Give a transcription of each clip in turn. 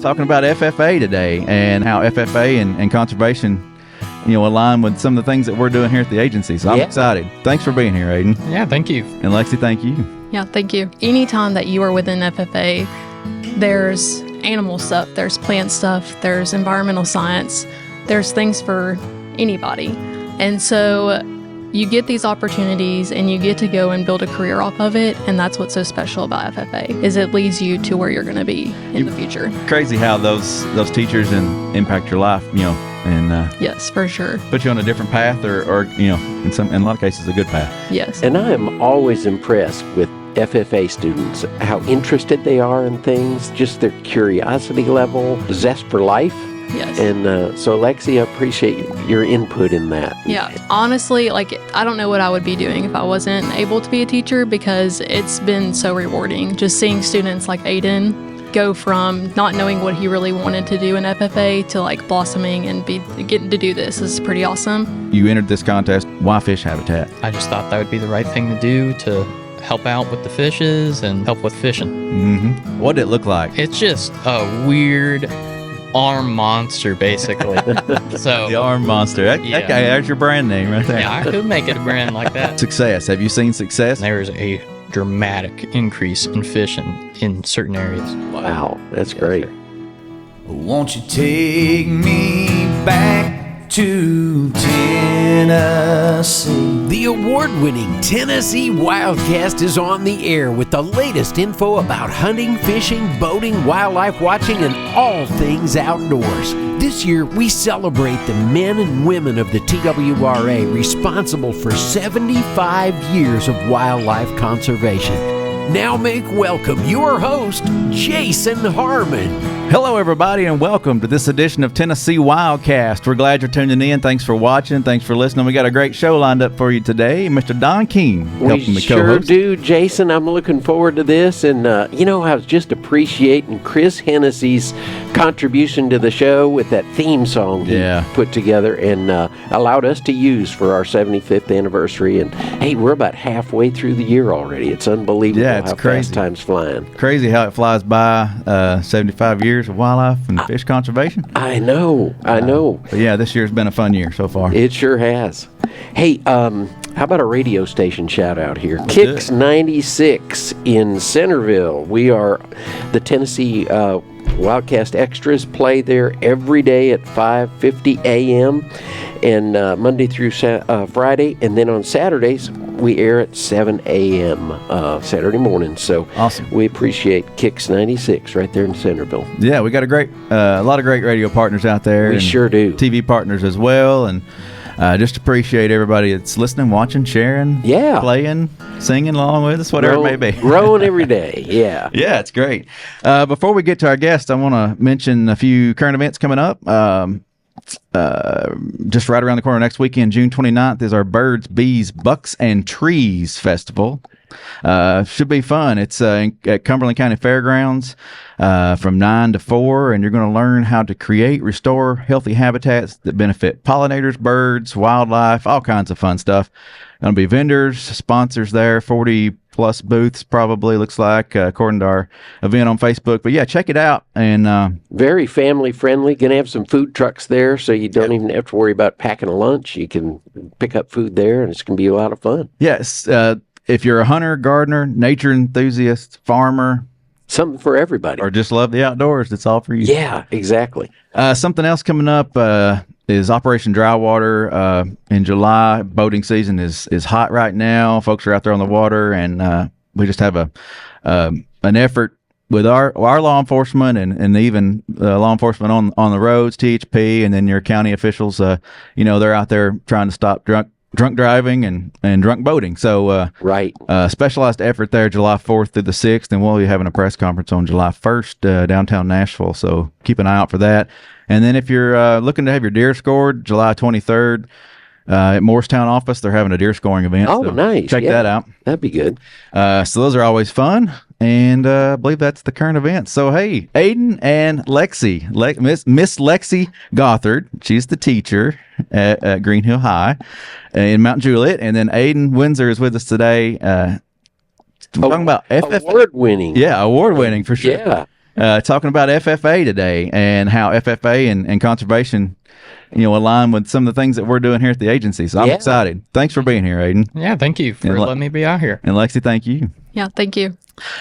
talking about FFA today and how FFA and conservation, align with some of the things that we're doing here at the agency. So I'm excited. Thanks for being here, Aiden. Yeah, thank you. And Lexi, thank you. Yeah, thank you. Anytime that you are within FFA, there's animal stuff, there's plant stuff, there's environmental science, there's things for anybody. And so you get these opportunities and you get to go and build a career off of it. And that's what's so special about FFA, is it leads you to where you're going to be in the future. Crazy how those teachers impact your life, and yes, for sure. Put you on a different path or in a lot of cases, a good path. Yes. And I am always impressed with FFA students, how interested they are in things, just their curiosity level, zest for life. Yes. And so, Lexi, I appreciate your input in that. Yeah. Honestly, I don't know what I would be doing if I wasn't able to be a teacher, because it's been so rewarding just seeing students like Aiden go from not knowing what he really wanted to do in FFA to blossoming and getting to do this. This is pretty awesome. You entered this contest. Why fish habitat? I just thought that would be the right thing to do to help out with the fishes and help with fishing. Mm-hmm. What did it look like? It's just a weird arm monster, basically. So the arm monster. Okay, there's your brand name right there. Yeah, I could make it a brand like that. Success. Have you seen success? There's a dramatic increase in fishing in certain areas. Wow, that's great. Won't you take me back to Tennessee? The award-winning Tennessee WildCast is on the air with the latest info about hunting, fishing, boating, wildlife watching, and all things outdoors. This year, we celebrate the men and women of the TWRA responsible for 75 years of wildlife conservation. Now make welcome your host, Jason Harmon. Hello, everybody, and welcome to this edition of Tennessee WildCast. We're glad you're tuning in. Thanks for watching. Thanks for listening. We got a great show lined up for you today. Mr. Don King helping me sure co-host. Do, Jason. I'm looking forward to this. And, I was just appreciating Chris Hennessy's contribution to the show with that theme song he put together and allowed us to use for our 75th anniversary. And, hey, we're about halfway through the year already. It's unbelievable how fast time's flying. Crazy how it flies by, 75 years of wildlife and fish conservation. I know. But yeah, this year's been a fun year so far. It sure has. Hey, how about a radio station shout out here? Kicks 96 in Centerville. We are the Tennessee WildCast Extras play there every day at 5:50 a.m. and Monday through Friday, and then on Saturdays we air at 7 a.m. Saturday morning. So awesome. We appreciate Kicks 96 right there in Centerville. Yeah, we got a lot of great radio partners out there. We sure do. TV partners as well, and just appreciate everybody that's listening, watching, sharing, playing, singing along with us, whatever it may be. Growing every day, yeah. Yeah, it's great. Before we get to our guest, I want to mention a few current events coming up. Just right around the corner next weekend, June 29th, is our Birds, Bees, Bucks, and Trees Festival. Should be fun. It's at Cumberland County Fairgrounds from 9 to 4, and you're going to learn how to create, restore healthy habitats that benefit pollinators, birds, wildlife, all kinds of fun stuff. Going to be vendors, sponsors there, 40 plus booths probably, looks like, according to our event on Facebook. But yeah, check it out. And very family friendly. Going to have some food trucks there, so you don't even have to worry about packing a lunch. You can pick up food there, and it's going to be a lot of fun. Yes. If you're a hunter, gardener, nature enthusiast, farmer, something for everybody, or just love the outdoors, it's all for you. Yeah, exactly. Something else coming up is Operation Dry Water in July. Boating season is hot right now. Folks are out there on the water, and we just have an effort with our law enforcement and even law enforcement on the roads, THP, and then your county officials. They're out there trying to stop drunk driving and drunk boating. So specialized effort there, July 4th through the 6th, and we'll be having a press conference on July 1st downtown Nashville. So keep an eye out for that. And then if you're looking to have your deer scored, July 23rd at Morristown office, they're having a deer scoring event. Oh, so nice. Check that out. That'd be good. So those are always fun. And I believe that's the current event. So, hey, Aiden and Lexi, Miss Lexi Gothard, she's the teacher at Green Hill High in Mount Juliet. And then Aiden Windsor is with us today. Talking about FFA. Award-winning. Yeah, award-winning for sure. Yeah. talking about FFA today and how FFA and conservation, align with some of the things that we're doing here at the agency. So I'm excited. Thanks for being here, Aiden. Yeah, thank you for letting me be out here. And Lexi, thank you. Yeah, thank you.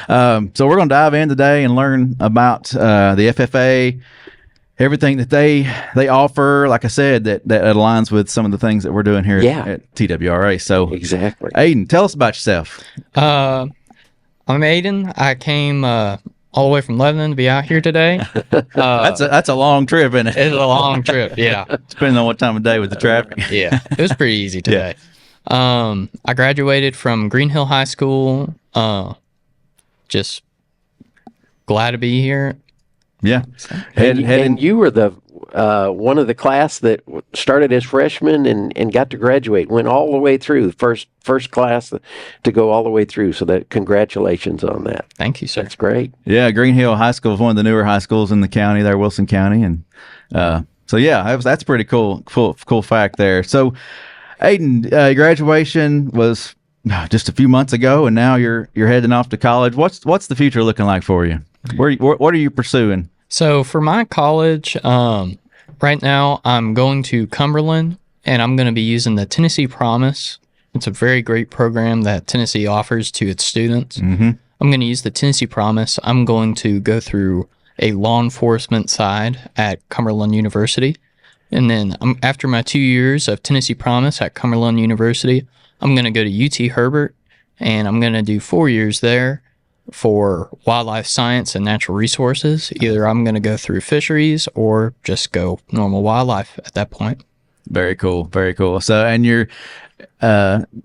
So we're going to dive in today and learn about the FFA, everything that they offer. Like I said, that aligns with some of the things that we're doing here at TWRA. So exactly. Aiden, tell us about yourself. I'm Aiden. I came all the way from Lebanon to be out here today. That's a long trip, isn't it? It's a long trip, yeah. Depending on what time of day with the traffic. Yeah, it was pretty easy today. I graduated from Green Hill High School. Just glad to be here. Yeah. And you were the one of the class that started as freshmen and got to graduate, went all the way through, first class to go all the way through. So that congratulations on that. Thank you, sir. That's great. Yeah, Green Hill High School is one of the newer high schools in the county there, Wilson County. And so, yeah, that's pretty cool fact there. So, Aiden, graduation was just a few months ago, and now you're heading off to college. What's the future looking like for you? What are you pursuing? So for my college, right now I'm going to Cumberland, and I'm going to be using the Tennessee Promise. It's a very great program that Tennessee offers to its students. Mm-hmm. I'm going to use the Tennessee Promise. I'm going to go through a law enforcement side at Cumberland University. And then after my 2 years of Tennessee Promise at Cumberland University, I'm going to go to UT Herbert, and I'm going to do 4 years there for wildlife science and natural resources. Either I'm going to go through fisheries or just go normal wildlife at that point. Very cool. Very cool. So, and your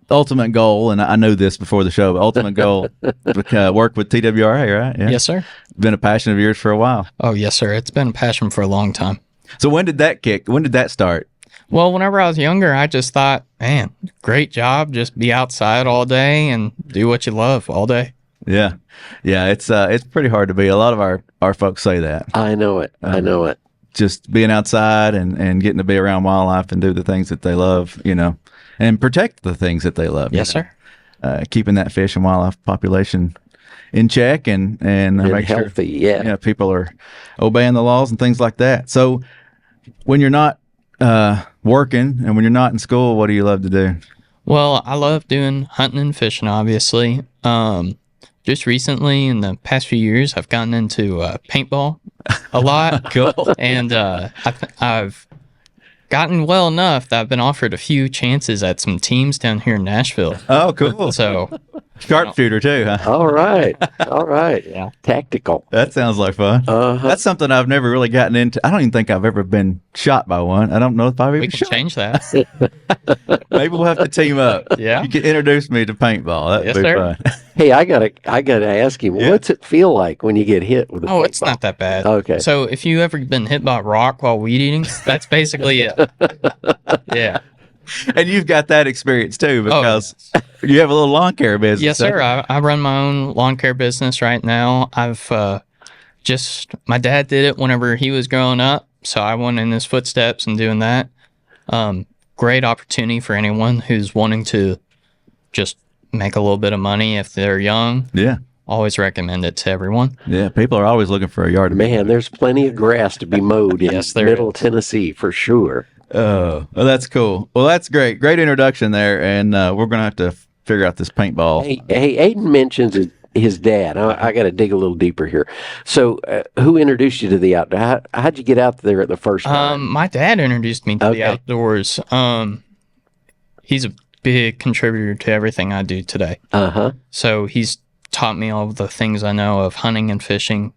ultimate goal, and I knew this before the show, but ultimate goal, work with TWRA, right? Yeah. Yes, sir. Been a passion of yours for a while. Oh, yes, sir. It's been a passion for a long time. So when did that kick? When did that start? Well, whenever I was younger, I just thought, man, great job. Just be outside all day and do what you love all day. Yeah. Yeah. It's pretty hard to be. A lot of our folks say that. I know it. Just being outside and getting to be around wildlife and do the things that they love, and protect the things that they love. Yes, sir. Keeping that fish and wildlife population in check and make healthy. Sure, people are obeying the laws and things like that. So when you're not working and when you're not in school, what do you love to do? Well, I love doing hunting and fishing, obviously. Just recently, in the past few years, I've gotten into paintball a lot. Cool. And I've gotten well enough that I've been offered a few chances at some teams down here in Nashville. Oh, cool. So sharpshooter too, huh? All right. Yeah. Tactical. That sounds like fun. Uh-huh. That's something I've never really gotten into. I don't even think I've ever been shot by one. I don't know if I've We even can shot. change that. Maybe we'll have to team up. Yeah. You can introduce me to paintball. That'd Yes, be sir. fun. Hey, I gotta ask you, what's it feel like when you get hit with a Oh, it's paintball? not that bad. Okay. So if you ever been hit by a rock while weed eating, that's basically it. Yeah. And you've got that experience too because you have a little lawn care business. Yes, sir. I run my own lawn care business right now. I've my dad did it whenever he was growing up, so I went in his footsteps and doing that. Great opportunity for anyone who's wanting to just make a little bit of money if they're young. Yeah. Always recommend it to everyone. Yeah. People are always looking for a yard. Man, there's plenty of grass to be mowed in Yes, there Middle is. Tennessee for sure. Oh, well, that's cool. Well, that's great. Great introduction there. And we're going to have to figure out this paintball. Hey, Aiden mentions his dad. I got to dig a little deeper here. So, who introduced you to the outdoor? How'd you get out there at the first time? My dad introduced me to the outdoors. He's a big contributor to everything I do today. Uh-huh. So he's taught me all of the things I know of hunting and fishing.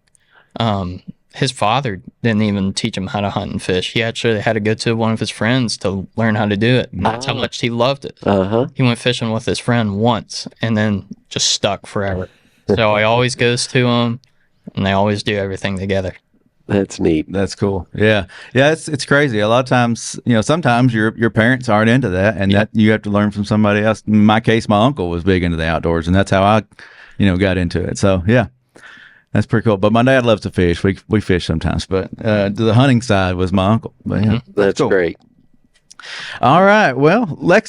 His father didn't even teach him how to hunt and fish. He actually had to go to one of his friends to learn how to do it. And that's how much he loved it. Uh-huh. He went fishing with his friend once and then just stuck forever. So he always goes to him, and they always do everything together. That's neat. That's cool. Yeah. Yeah. It's crazy. A lot of times, sometimes your parents aren't into that and that you have to learn from somebody else. In my case, my uncle was big into the outdoors and that's how I, got into it. So yeah, that's pretty cool. But my dad loves to fish. We fish sometimes, but the hunting side was my uncle. But yeah, That's cool. great. All right. Well, Miss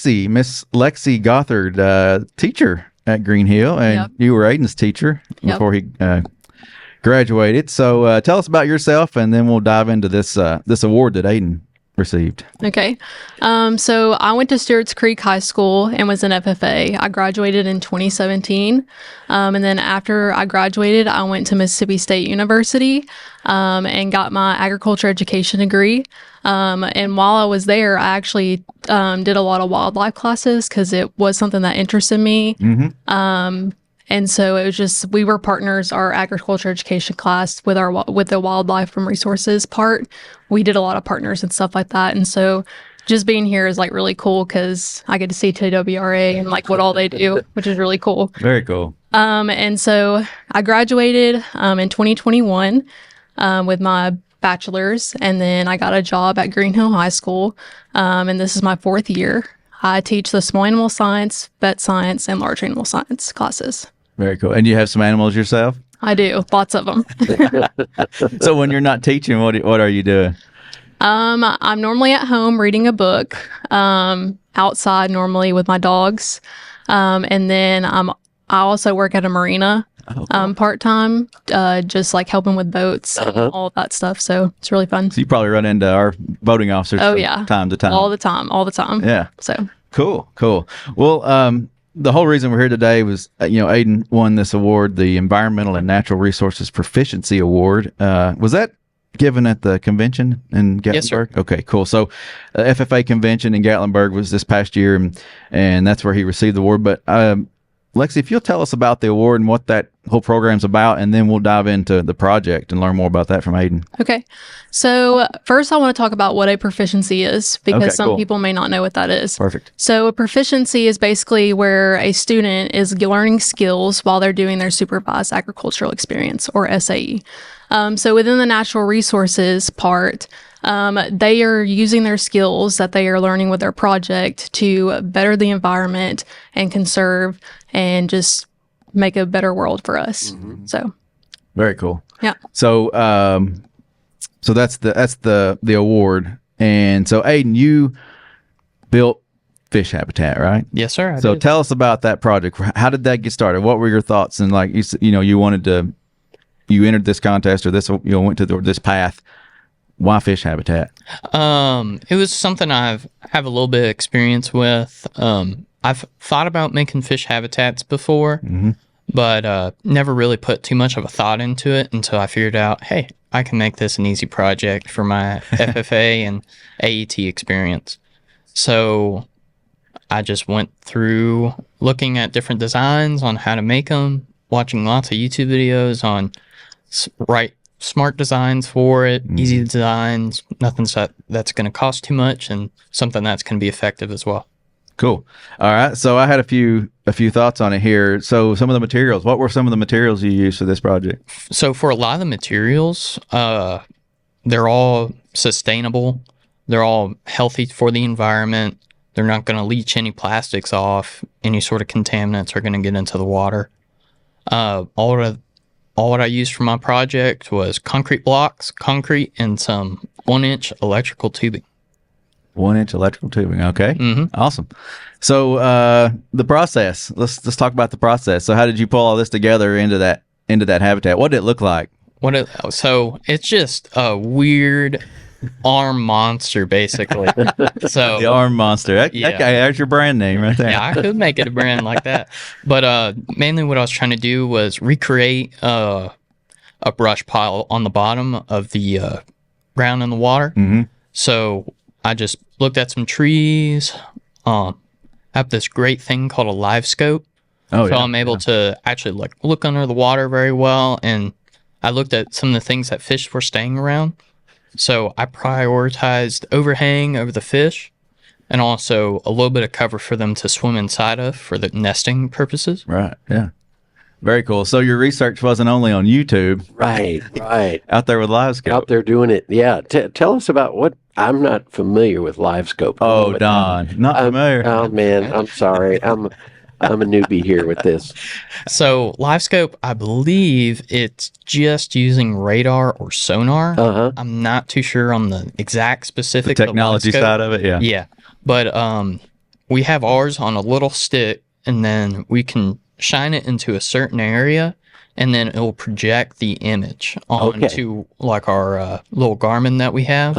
Lexi Gothard, teacher at Green Hill, and Yep. you were Aiden's teacher before he graduated. So tell us about yourself, and then we'll dive into this this award that Aiden received. Okay. So I went to Stewart's Creek High School and was an FFA. I graduated in 2017. And then after I graduated, I went to Mississippi State University and got my agriculture education degree. And while I was there, I actually did a lot of wildlife classes because it was something that interested me. And so it was just, we were partners, our agriculture education class with the wildlife and resources part. We did a lot of partners and stuff like that. And so just being here is like really cool because I get to see TWRA and like what all they do, which is really cool. Very cool. And so I graduated in 2021 with my bachelor's, and then I got a job at Green Hill High School. And this is my 4th year. I teach the small animal science, vet science, and large animal science classes. Very cool. And you have some animals yourself? I do. Lots of them. So when you're not teaching, what are you doing? I'm normally at home reading a book, outside normally with my dogs. And then I also work at a marina, part-time, just like helping with boats, and all of that stuff. So it's really fun. So you probably run into our boating officers from time to time. All the time. Yeah. So Cool. Well, the whole reason we're here today was, Aiden won this award, the Environmental and Natural Resources Proficiency Award. Was that given at the convention in Gatlinburg? Yes, sir. Okay, cool. So FFA Convention in Gatlinburg was this past year, and that's where he received the award. But Lexi, if you'll tell us about the award and what that whole program's about, and then we'll dive into the project and learn more about that from Aiden. Okay. So first I want to talk about what a proficiency is, because Okay, some cool. people may not know what that is. Perfect. So a proficiency is basically where a student is learning skills while they're doing their supervised agricultural experience, or SAE. So within the natural resources part, they are using their skills that they are learning with their project to better the environment and conserve and just make a better world for us. So Very cool. yeah. So so that's the award. And so Aiden, you built fish habitat, right? Yes, sir. I So did. tell us about that project. How did that get started? What were your thoughts? And like you entered this contest, or went to this path. Why fish habitat? It was something I have a little bit of experience with. I've thought about making fish habitats before, but never really put too much of a thought into it until I figured out, hey, I can make this an easy project for my FFA and AET experience. So I just went through looking at different designs on how to make them, watching lots of YouTube videos on smart designs for it, easy designs, nothing that's going to cost too much, and something that's going to be effective as well. Cool. All right. So I had a few thoughts on it here. So some of the materials. What were some of the materials you used for this project? So for a lot of the materials, they're all sustainable. They're all healthy for the environment. They're not going to leach any plastics off. Any sort of contaminants are going to get into the water. All what I used for my project was concrete blocks, concrete, and some 1-inch electrical tubing. 1-inch electrical tubing. Okay. Awesome. So the process. Let's talk about the process. So how did you pull all this together into that habitat? What did it look like? So it's just a weird arm monster, basically. So The arm monster. Okay, there's your brand name right there. yeah, I could make it a brand like that. But mainly what I was trying to do was recreate a brush pile on the bottom of the ground in the water. So I just looked at some trees. I have this great thing called a live scope. So I'm able to actually look under the water very well. And I looked at some of the things that fish were staying around. So I prioritized overhang over the fish, and also a little bit of cover for them to swim inside of for the nesting purposes. Right. Yeah. Very cool. So your research wasn't only on YouTube. Right. Out there with LiveScope. Out there doing it. Yeah. Tell us about what. I'm not familiar with LiveScope. Oh, Don. Not familiar. Oh, man. I'm sorry. I'm a newbie here with this. So LiveScope, I believe it's just using radar or sonar. I'm not too sure on the exact The specifics. technology of LiveScope. side of it. Yeah. Yeah. But we have ours on a little stick, and then we can shine it into a certain area, and then it will project the image onto like our little Garmin that we have,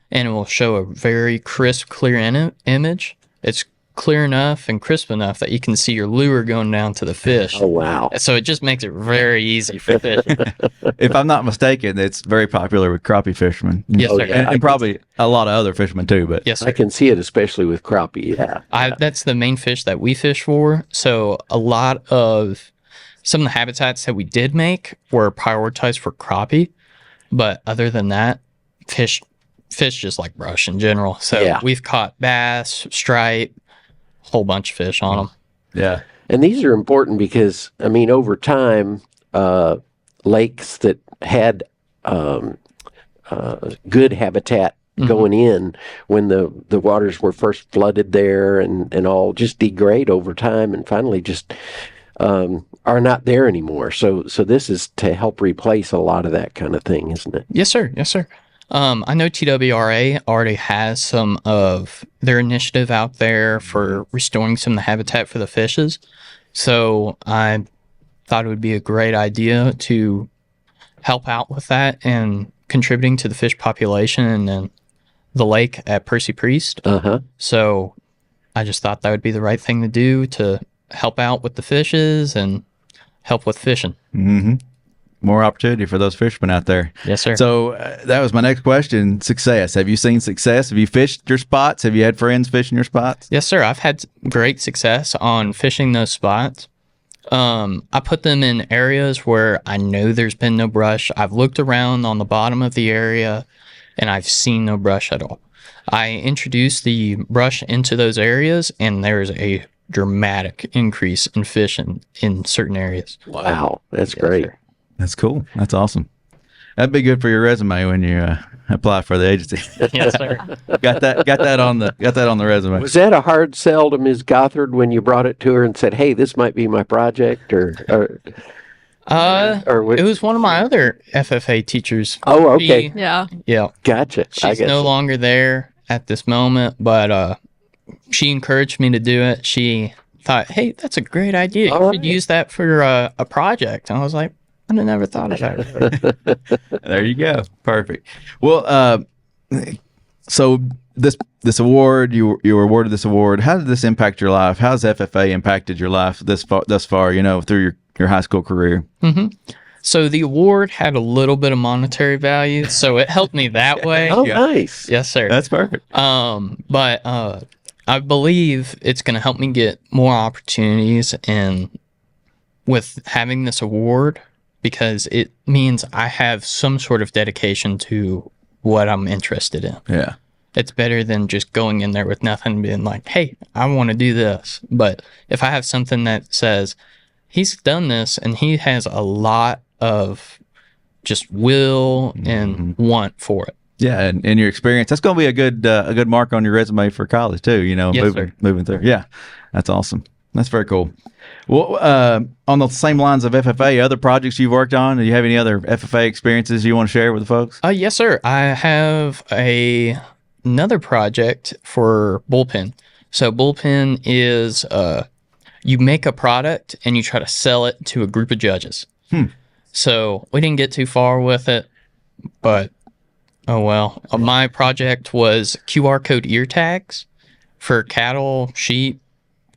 and it will show a very crisp, clear image. It's clear enough and crisp enough that you can see your lure going down to the fish. Oh, wow. So it just makes it very easy for fishing. If I'm not mistaken, it's very popular with crappie fishermen. Yes, sir. yeah. And probably a lot of other fishermen too, but Yes, sir. I can see it, especially with crappie. Yeah. That's the main fish that we fish for. So a lot of some of the habitats that we did make were prioritized for crappie, but other than that, fish just like brush in general. So we've caught bass, stripe, whole bunch of fish on them. yeah. And these are important because, I mean, over time, lakes that had good habitat going in when the waters were first flooded there and all just degrade over time and finally just are not there anymore. So this is to help replace a lot of that kind of thing, isn't it? Yes, sir. Yes, sir. I know TWRA already has some of their initiative out there for restoring some of the habitat for the fishes. So I thought it would be a great idea to help out with that and contributing to the fish population and the lake at Percy Priest. So I just thought that would be the right thing to do to help out with the fishes and help with fishing. More opportunity for those fishermen out there. Yes, sir. So that was my next question. Success. Have you seen success? Have you fished your spots? Have you had friends fishing your spots? Yes, sir. I've had great success on fishing those spots. I put them in areas where I know there's been no brush. I've looked around on the bottom of the area and I've seen no brush at all. I introduced the brush into those areas and there's a dramatic increase in fishing in certain areas. Wow, that's great. Sir. That's cool. That's awesome. That'd be good for your resume when you apply for the agency. Yes, sir. got that on the resume. Was that a hard sell to Ms. Gothard when you brought it to her and said, "Hey, this might be my project," or it was one of my other FFA teachers. Oh, okay. Yeah. Yeah. Gotcha. She's no longer there at this moment, but she encouraged me to do it. She thought, "Hey, that's a great idea. You should use that for a project." And I was like, I never thought of that. There you go. Perfect. Well, so this award, you were awarded this award. How did this impact your life? How has FFA impacted your life thus far? Through your high school career. So the award had a little bit of monetary value, so it helped me that way. Oh, nice. Yes, sir. That's perfect. But I believe it's going to help me get more opportunities, and with having this award, because it means I have some sort of dedication to what I'm interested in. Yeah. It's better than just going in there with nothing and being like, hey, I want to do this. But if I have something that says, he's done this and he has a lot of just will and want for it. Yeah, and in your experience, that's going to be a good mark on your resume for college too. Yes, sir. Moving through. Yeah, that's awesome. That's very cool. Well, on the same lines of FFA, other projects you've worked on, do you have any other FFA experiences you want to share with the folks? Yes, sir. I have another project for Bullpen. So Bullpen is you make a product and you try to sell it to a group of judges. So we didn't get too far with it, but oh well. My project was QR code ear tags for cattle, sheep,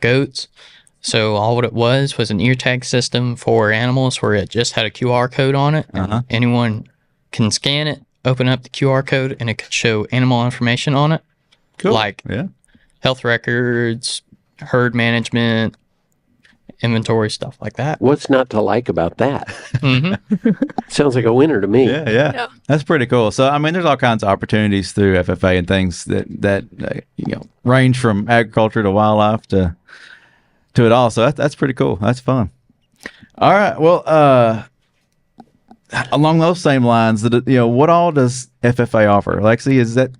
goats. So all what it was an ear tag system for animals where it just had a QR code on it. Anyone can scan it, open up the QR code, and it could show animal information on it. Cool. Like health records, herd management, inventory, stuff like that. What's not to like about that? Sounds like a winner to me. Yeah. That's pretty cool. So, I mean, there's all kinds of opportunities through FFA and things that range from agriculture to wildlife to it all. So that's pretty cool. That's fun. All right. Well, along those same lines, what all does FFA offer? Lexi, is that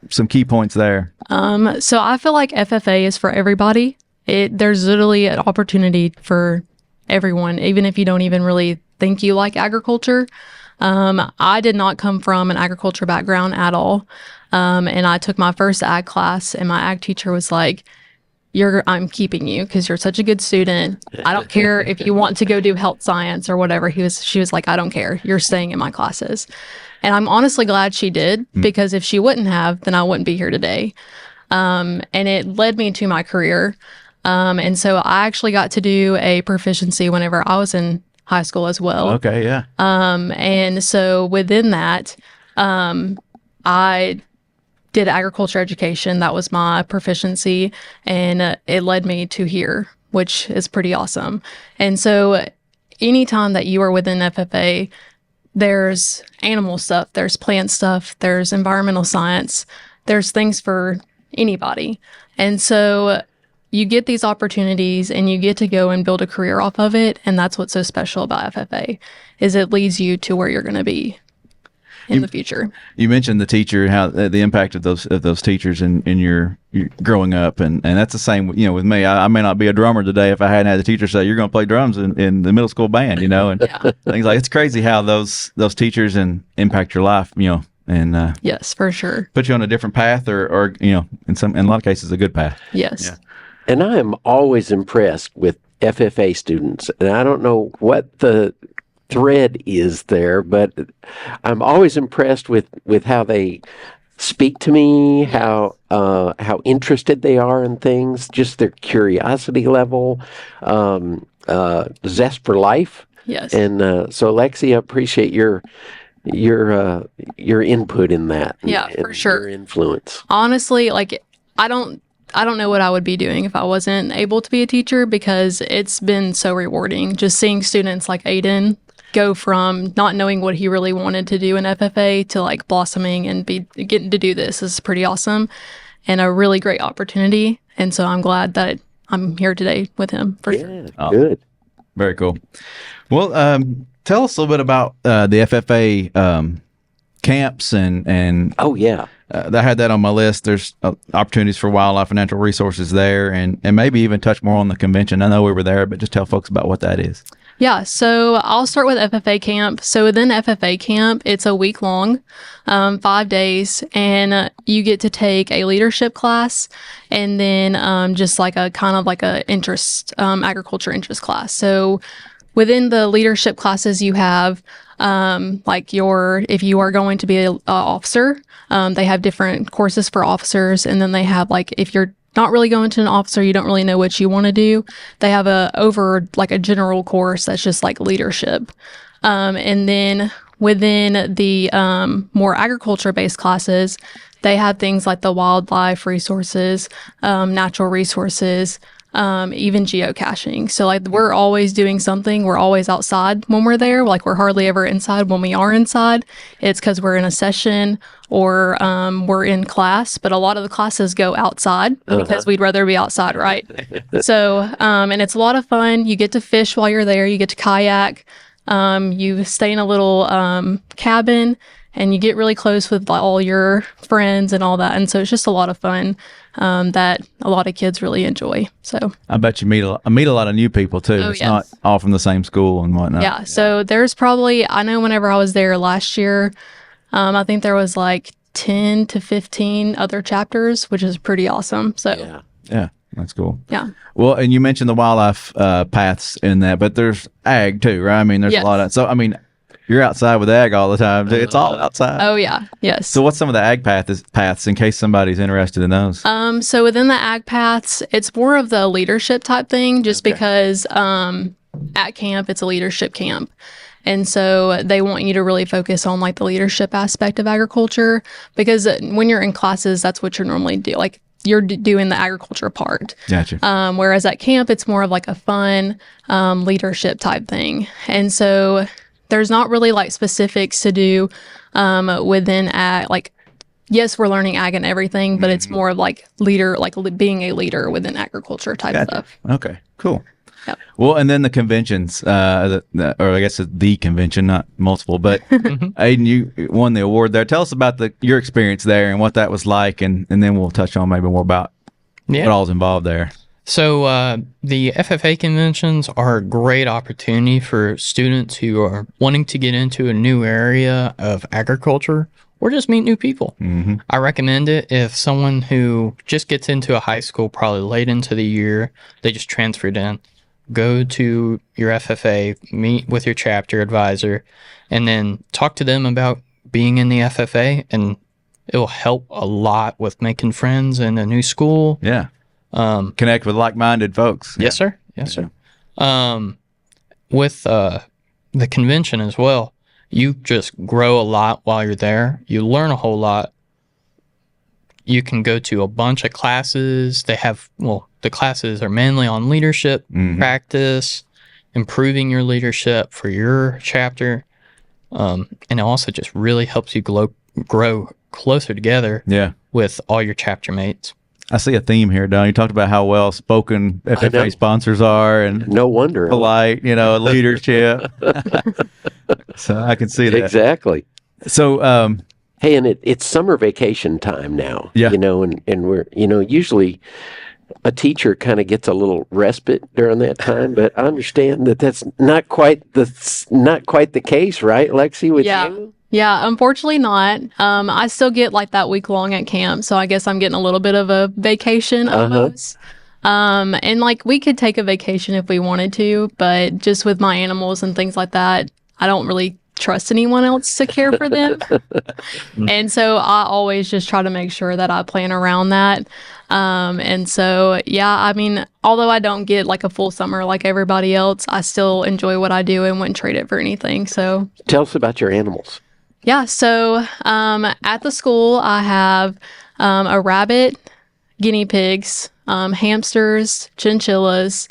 some key points there? So I feel like FFA is for everybody. There's literally an opportunity for everyone, even if you don't even really think you like agriculture. I did not come from an agriculture background at all. And I took my first ag class and my ag teacher was like, I'm keeping you because you're such a good student. I don't care if you want to go do health science or whatever. She was like, I don't care. You're staying in my classes. And I'm honestly glad she did, because if she wouldn't have, then I wouldn't be here today. And it led me to my career. And so I actually got to do a proficiency whenever I was in high school as well. Okay, yeah. And so within that, I did agriculture education. That was my proficiency, and it led me to here, which is pretty awesome. And so anytime that you are within FFA, there's animal stuff, there's plant stuff, there's environmental science, there's things for anybody. And so you get these opportunities and you get to go and build a career off of it. And that's what's so special about FFA, is it leads you to where you're going to be in the future. You mentioned the teacher, how the impact of those teachers in your growing up, and that's the same, with me. I may not be a drummer today if I hadn't had the teacher say, you're going to play drums in the middle school band, and things like, it's crazy how those teachers impact your life, and yes, for sure, put you on a different path, or in a lot of cases a good path. Yes. Yeah. And I am always impressed with FFA students, and I don't know what the thread is there, but I'm always impressed with how they speak to me, how interested they are in things, just their curiosity level, zest for life. Yes. And so, Lexi, I appreciate your input in that. Yeah, for sure. Your influence. Honestly, like I don't know what I would be doing if I wasn't able to be a teacher, because it's been so rewarding just seeing students like Aiden go from not knowing what he really wanted to do in FFA to like blossoming and getting to do this. Is pretty awesome and a really great opportunity. And so I'm glad that I'm here today with him for sure. Yeah, good. Very cool. Well, tell us a little bit about the FFA camps and oh yeah. I had that on my list. There's opportunities for wildlife and natural resources there, and maybe even touch more on the convention. I know we were there, but just tell folks about what that is. Yeah, so I'll start with FFA camp. So within FFA camp, it's a week long, 5 days, and you get to take a leadership class, and then just like a kind of like a interest, agriculture interest class. So within the leadership classes, you have if you are going to be an officer, they have different courses for officers, and then they have like if you're not really going to an officer, you don't really know what you want to do, they have a general course that's just like leadership. And then within the more agriculture-based classes, they have things like the wildlife resources, natural resources, even geocaching. So like we're always doing something. We're always outside when we're there. Like we're hardly ever inside when we are inside. It's because we're in a session or we're in class, but a lot of the classes go outside because we'd rather be outside, right? So, and it's a lot of fun. You get to fish while you're there. You get to kayak. You stay in a little cabin, and you get really close with all your friends and all that. And so it's just a lot of fun that a lot of kids really enjoy. So I bet you meet a lot of new people too. Oh, it's yes. not all from the same school and whatnot. Yeah. So there's probably, I know whenever I was there last year, I think there was like 10 to 15 other chapters, which is pretty awesome. So Yeah, that's cool. Yeah. Well, and you mentioned the wildlife paths in that, but there's ag too, right? I mean, there's a lot of, so I mean, you're outside with ag all the time. It's all outside. Oh yeah. Yes. So what's some of the ag paths in case somebody's interested in those? So within the ag paths, it's more of the leadership type thing, just because at camp, it's a leadership camp. And so they want you to really focus on like the leadership aspect of agriculture, because when you're in classes, that's what you're normally do. Like you're doing the agriculture part. Gotcha. Whereas at camp, it's more of like a fun leadership type thing. And so there's not really like specifics to do within ag. Like, yes, we're learning ag and everything, but it's more of like being a leader within agriculture type stuff. Okay, cool. Yep. Well, and then the conventions, or I guess it's the convention, not multiple, but Aiden, you won the award there. Tell us about your experience there and what that was like, and then we'll touch on maybe more about what all's involved there. So the FFA conventions are a great opportunity for students who are wanting to get into a new area of agriculture or just meet new people. I recommend it if someone who just gets into a high school probably late into the year, they just transferred in. Go to your FFA, meet with your chapter advisor, and then talk to them about being in the FFA, and it will help a lot with making friends in a new school. Yeah. Connect with like-minded folks. Yes, sir. Yes, sir. With the convention as well, you just grow a lot while you're there. You learn a whole lot. You can go to a bunch of classes. They have, the classes are mainly on leadership, practice, improving your leadership for your chapter. And it also just really helps you grow closer together with all your chapter mates. I see a theme here, Don. You talked about how well spoken FFA sponsors are, and no wonder polite, leadership. So I can see that exactly. So, hey, and it's summer vacation time now. Yeah. And we're usually a teacher kind of gets a little respite during that time, but I understand that that's not quite the case, right, Lexi? With you? Yeah, unfortunately not. I still get like that week long at camp, so I guess I'm getting a little bit of a vacation almost. And like we could take a vacation if we wanted to, but just with my animals and things like that, I don't really trust anyone else to care for them. And so I always just try to make sure that I plan around that. And so, I mean, although I don't get like a full summer like everybody else, I still enjoy what I do and wouldn't trade it for anything. So tell us about your animals. Yeah. So, at the school, I have, a rabbit, guinea pigs, hamsters, chinchillas,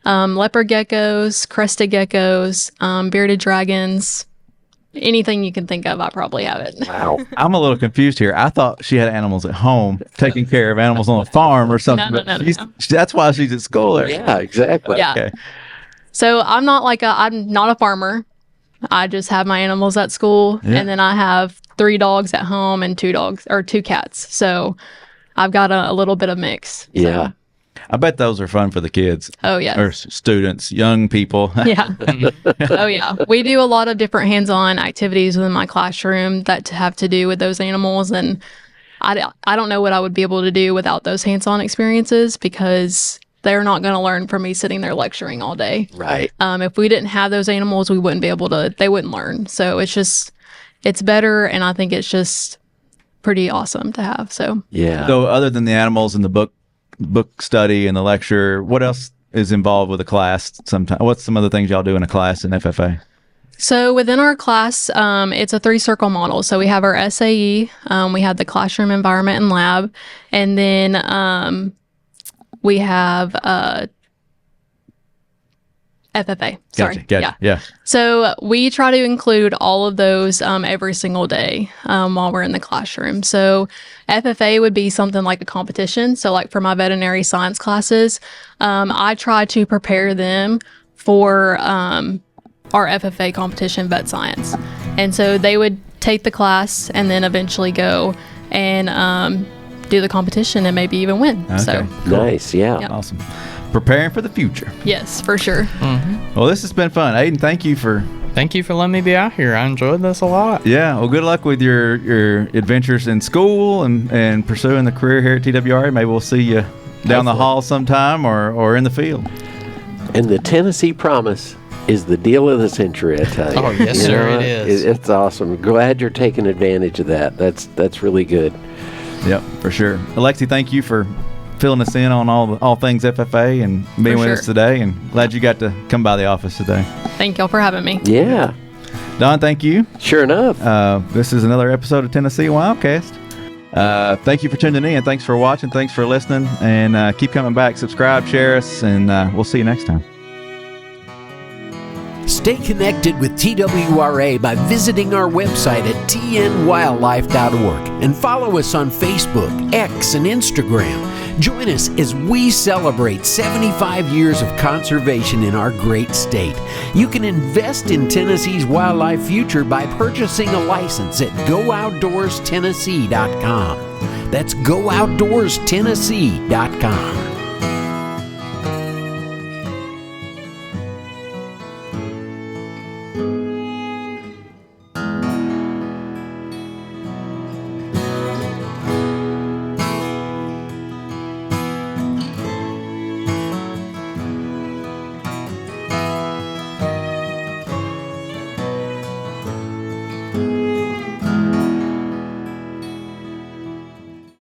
leopard geckos, crested geckos, bearded dragons. Anything you can think of, I probably have it. Wow. I'm a little confused here. I thought she had animals at home, taking care of animals on a farm or something. No. That's why she's at school there. Yeah, exactly. Yeah. Okay. So I'm not a farmer. I just have my animals at school, and then I have 3 dogs at home and 2 cats. So I've got a little bit of mix. Yeah. I bet those are fun for the kids. Oh, yes. Or students, young people. Yeah. Oh, yeah. We do a lot of different hands-on activities within my classroom that have to do with those animals. And I don't know what I would be able to do without those hands-on experiences, because they're not going to learn from me sitting there lecturing all day. Right. If we didn't have those animals, we wouldn't be able to, they wouldn't learn. So it's better. And I think it's just pretty awesome to have. So, yeah. So other than the animals and the book study and the lecture, what else is involved with a class sometimes? What's some of the things y'all do in a class in FFA? So within our class, it's a 3-circle model. So we have our SAE, we have the classroom environment and lab, and then we have FFA. Sorry. Gotcha. Yeah. So we try to include all of those every single day while we're in the classroom. So FFA would be something like a competition. So like for my veterinary science classes, I try to prepare them for our FFA competition, vet science. And so they would take the class and then eventually go and do the competition and maybe even win. Okay. So Nice. Yeah. Yep. Awesome. Preparing for the future. yes, for sure. Well, this has been fun. Aiden, thank you for letting me be out here. I enjoyed this a lot. Yeah, well, good luck with your adventures in school and pursuing the career here at TWRA. Maybe we'll see you down the hall sometime or in the field. And the Tennessee Promise is the deal of the century, I tell you. Oh, yes, You sir, know, it is. It's awesome. Glad you're taking advantage of that. That's really good. Yep, for sure. Alexi, thank you for filling us in on all things FFA and being with us today, and glad you got to come by the office today. Thank y'all for having me. Yeah. Don, thank you. Sure enough. This is another episode of Tennessee WildCast. Thank you for tuning in. Thanks for watching. Thanks for listening. And keep coming back. Subscribe, share us, and we'll see you next time. Stay connected with TWRA by visiting our website at tnwildlife.org and follow us on Facebook, X, and Instagram. Join us as we celebrate 75 years of conservation in our great state. You can invest in Tennessee's wildlife future by purchasing a license at GoOutdoorsTennessee.com. That's GoOutdoorsTennessee.com.